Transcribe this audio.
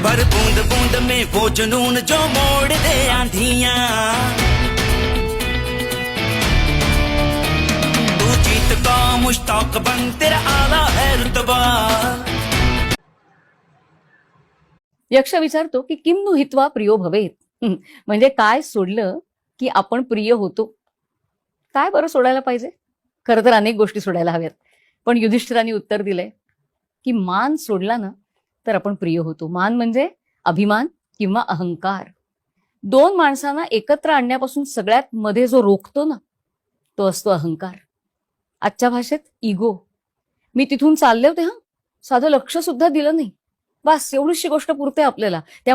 भर बूंद बूंद में वो जुनून जो मोड़ दे आंधियां। तू जीत का मुश्ताक बन, तेरा आला है रुतबा। यक्ष विचारतो की किम नु हित्वा प्रियो भवेत. म्हणजे काय सोडलं की आपण प्रिय होतो. काय बरं सोडायला पाहिजे. खरं तर अनेक गोष्टी सोडायला हव्यात, पण युधिष्ठिरांनी उत्तर दिलंय की मान सोडला ना तर आपण प्रिय होतो. मान म्हणजे अभिमान किंवा अहंकार. दोन माणसांना एकत्र आणण्यापासून सगळ्यात मध्ये जो रोखतो ना तो असतो अहंकार. आजच्या भाषेत इगो. मी तिथून चालले होते, साधं लक्ष सुद्धा दिलं नाही, बस एवढीशी गोष्ट पुरते आपल्याला. त्या